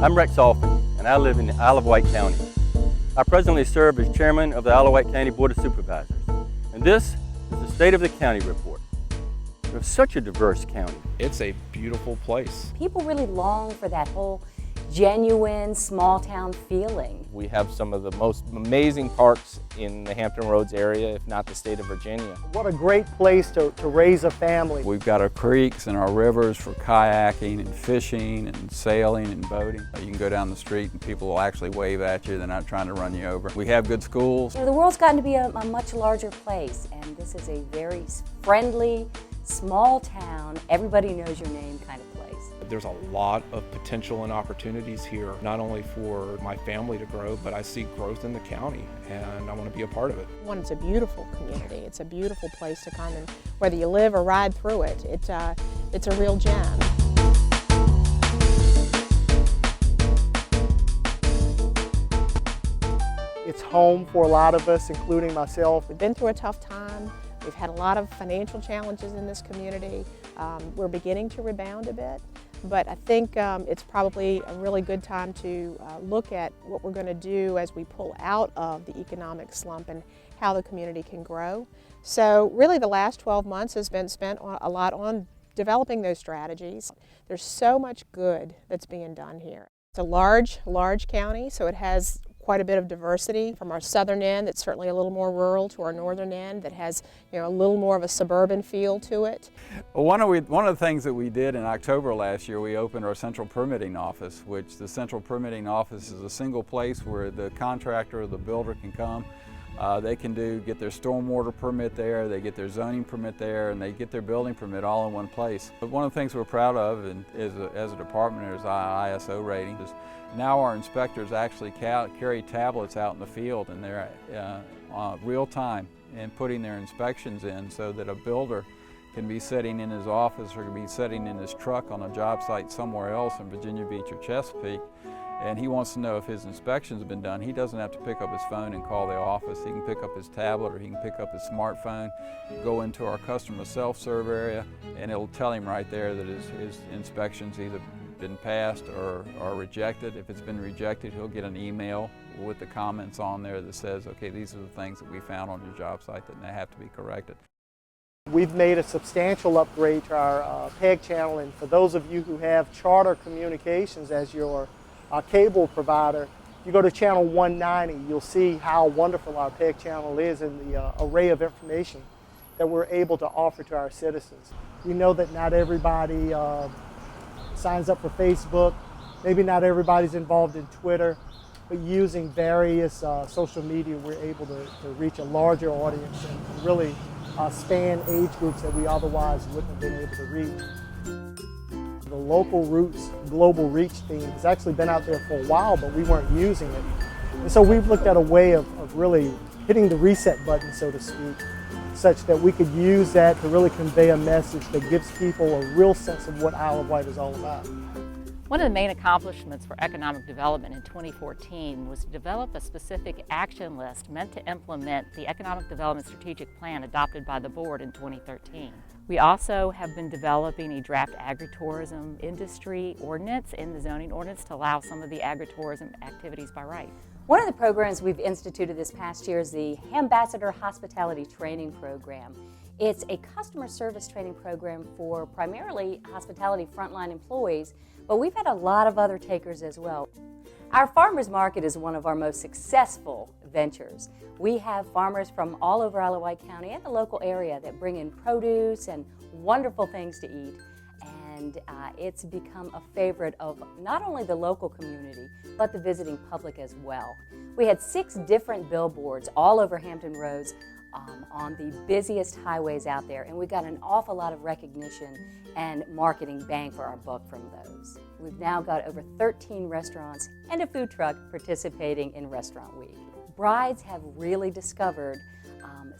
I'm Rex Alford, and I live in the Isle of Wight County. I presently serve as chairman of the Isle of Wight County Board of Supervisors, and this is the State of the County Report. We have such a diverse county. It's a beautiful place. People really long for that whole genuine small town feeling. We have some of the most amazing parks in the Hampton Roads area, if not the state of Virginia. What a great place to raise a family. We've got our creeks and our rivers for kayaking and fishing and sailing and boating. You can go down the street and people will actually wave at you. They're not trying to run you over. We have good schools. You know, the world's gotten to be a much larger place, and this is a very friendly, small town, everybody knows your name kind of place. There's a lot of potential and opportunities here, not only for my family to grow, but I see growth in the county, and I want to be a part of it. One, it's a beautiful community. It's a beautiful place to come, and whether you live or ride through it, it's a real gem. It's home for a lot of us, including myself. We've been through a tough time. We've had a lot of financial challenges in this community. We're beginning to rebound a bit, but I think it's probably a really good time to look at what we're going to do as we pull out of the economic slump and how the community can grow. So really the last 12 months has been spent a lot on developing those strategies. There's so much good that's being done here. It's a large county, so it has quite a bit of diversity. From our southern end that's certainly a little more rural to our northern end that has, you know, a little more of a suburban feel to it. Well, one of the things that we did in October last year, we opened our central permitting office, which the central permitting office is a single place where the contractor or the builder can come. They can get their stormwater permit there, they get their zoning permit there, and they get their building permit all in one place. But one of the things we're proud of as a department is our ISO rating. Now our inspectors actually carry tablets out in the field, and they're real time and putting their inspections in so that a builder can be sitting in his office or can be sitting in his truck on a job site somewhere else in Virginia Beach or Chesapeake, and he wants to know if his inspections have been done. He doesn't have to pick up his phone and call the office. He can pick up his tablet or he can pick up his smartphone, go into our customer self-serve area, and it'll tell him right there that his inspection's either been passed or rejected. If it's been rejected, he'll get an email with the comments on there that says, okay, these are the things that we found on your job site that have to be corrected. We've made a substantial upgrade to our PEG channel, and for those of you who have Charter Communications as your cable provider, you go to channel 190, you'll see how wonderful our PEG channel is and the array of information that we're able to offer to our citizens. We know that not everybody signs up for Facebook, maybe not everybody's involved in Twitter, but using various social media, we're able to reach a larger audience and really span age groups that we otherwise wouldn't have been able to reach. The local roots global reach theme has actually been out there for a while, but we weren't using it. And so we've looked at a way of really hitting the reset button, so to speak, such that we could use that to really convey a message that gives people a real sense of what Isle of Wight is all about. One of the main accomplishments for economic development in 2014 was to develop a specific action list meant to implement the Economic Development Strategic Plan adopted by the board in 2013. We also have been developing a draft agritourism industry ordinance in the zoning ordinance to allow some of the agritourism activities by right. One of the programs we've instituted this past year is the Ambassador Hospitality Training Program. It's a customer service training program for primarily hospitality frontline employees, but we've had a lot of other takers as well. Our farmers market is one of our most successful ventures. We have farmers from all over Isle of Wight County and the local area that bring in produce and wonderful things to eat. And it's become a favorite of not only the local community, but the visiting public as well. We had 6 different billboards all over Hampton Roads on the busiest highways out there, and we got an awful lot of recognition and marketing bang for our buck from those. We've now got over 13 restaurants and a food truck participating in Restaurant Week. Brides have really discovered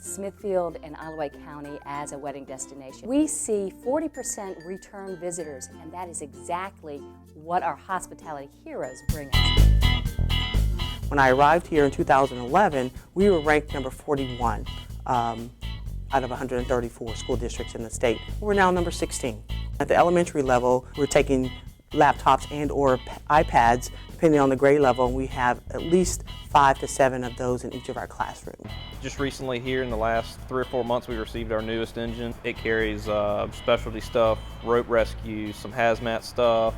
Smithfield and Isle of Wight County as a wedding destination. We see 40% return visitors, and that is exactly what our hospitality heroes bring us. When I arrived here in 2011, we were ranked number 41 out of 134 school districts in the state. We're now number 16. At the elementary level, we're taking laptops and or iPads, depending on the grade level, and we have at least 5 to 7 of those in each of our classrooms. Just recently here in the last 3 or 4 months we received our newest engine. It carries specialty stuff, rope rescue, some hazmat stuff.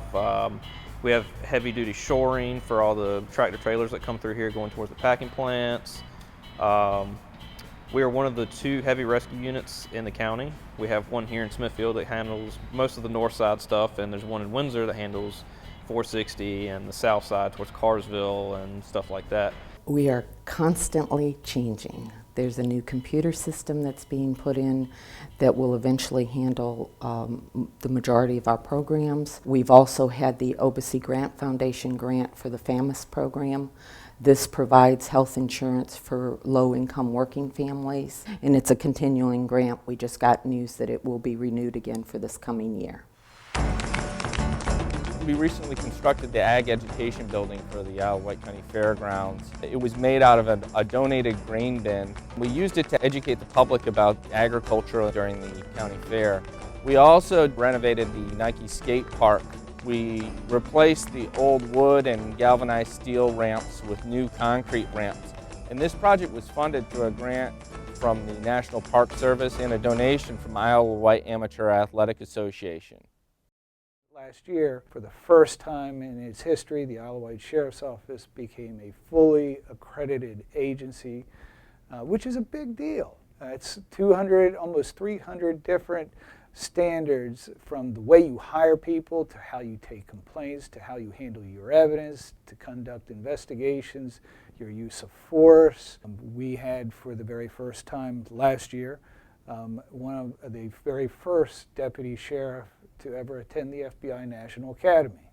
We have heavy duty shoring for all the tractor trailers that come through here going towards the packing plants. We are one of the 2 heavy rescue units in the county. We have one here in Smithfield that handles most of the north side stuff, and there's one in Windsor that handles 460 and the south side towards Carsville and stuff like that. We are constantly changing. There's a new computer system that's being put in that will eventually handle the majority of our programs. We've also had the OBC Grant Foundation grant for the FAMUS program. This provides health insurance for low-income working families, and it's a continuing grant. We just got news that it will be renewed again for this coming year. We recently constructed the Ag Education Building for the Isle of Wight County Fairgrounds. It was made out of a donated grain bin. We used it to educate the public about agriculture during the county fair. We also renovated the Nike skate park. We replaced the old wood and galvanized steel ramps with new concrete ramps. And this project was funded through a grant from the National Park Service and a donation from Isle of Wight Amateur Athletic Association. Last year, for the first time in its history, the Isle of Wight Sheriff's Office became a fully accredited agency, which is a big deal. It's 200, almost 300 different standards, from the way you hire people to how you take complaints to how you handle your evidence to conduct investigations, your use of force. We had, for the very first time last year, one of the very first deputy sheriff to ever attend the FBI National Academy.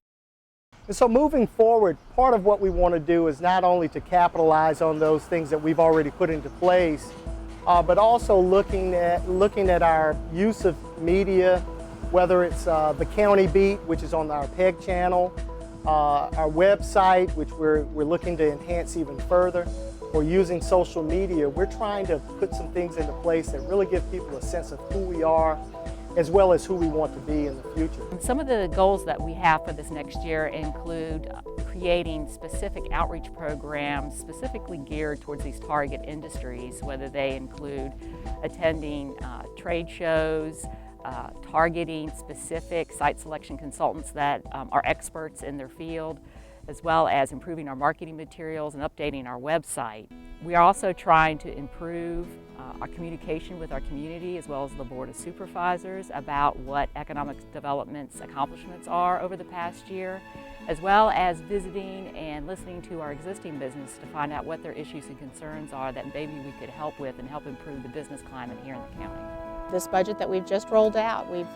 And so moving forward, part of what we want to do is not only to capitalize on those things that we've already put into place, but also looking at our use of media, whether it's the County Beat, which is on our PEG channel, our website, which we're looking to enhance even further, or using social media. We're trying to put some things into place that really give people a sense of who we are, as well as who we want to be in the future. Some of the goals that we have for this next year include creating specific outreach programs specifically geared towards these target industries, whether they include attending trade shows, targeting specific site selection consultants that are experts in their field, as well as improving our marketing materials and updating our website. We are also trying to improve our communication with our community as well as the Board of Supervisors about what economic development's accomplishments are over the past year, as well as visiting and listening to our existing business to find out what their issues and concerns are that maybe we could help with and help improve the business climate here in the county. This budget that we've just rolled out, we're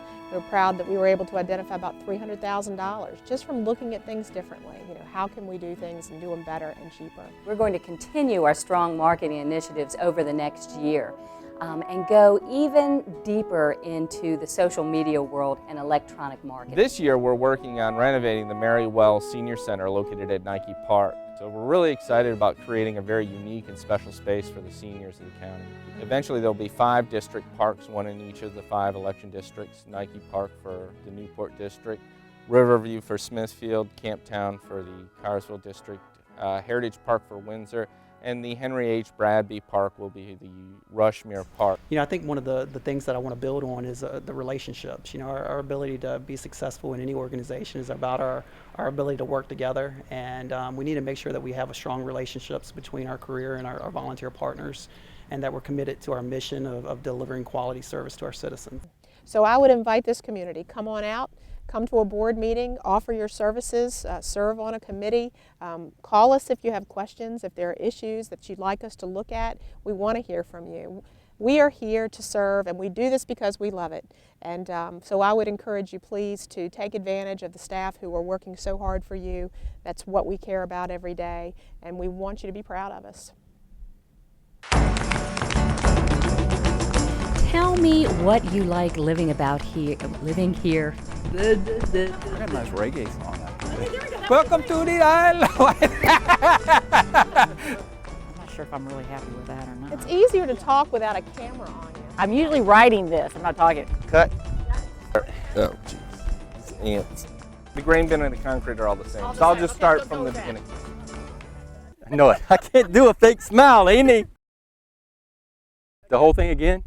proud that we were able to identify about $300,000 just from looking at things differently. You know, how can we do things and do them better and cheaper? We're going to continue our strong marketing initiatives over the next year and go even deeper into the social media world and electronic marketing. This year we're working on renovating the Mary Wells Senior Center located at Nike Park. So we're really excited about creating a very unique and special space for the seniors in the county. Eventually there'll be 5 district parks, one in each of the 5 election districts: Nike Park for the Newport district, Riverview for Smithfield, Camptown for the Carsville district, Heritage Park for Windsor, and the Henry H. Bradby Park will be the Rushmere Park. You know, I think one of the things that I want to build on is the relationships. You know, our ability to be successful in any organization is about our ability to work together, and we need to make sure that we have a strong relationships between our career and our volunteer partners, and that we're committed to our mission of delivering quality service to our citizens. So I would invite this community, come on out, come to a board meeting, offer your services, serve on a committee, call us if you have questions, if there are issues that you'd like us to look at. We want to hear from you. We are here to serve, and we do this because we love it. And so I would encourage you please to take advantage of the staff who are working so hard for you. That's what we care about every day, and we want you to be proud of us. Tell me what you like living here. I got a nice reggae song. Welcome to the Isle. I'm not sure if I'm really happy with that or not. It's easier to talk without a camera on you. I'm usually writing this, I'm not talking. Cut. Oh, jeez. Ants. The grain bin and the concrete are all the same. So I'll just start from the beginning. No, I can't do a fake smile, Amy. The whole thing again?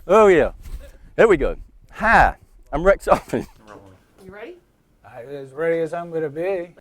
Oh yeah. There we go. Hi, I'm Rex Offen. You ready? As ready as I'm going to be.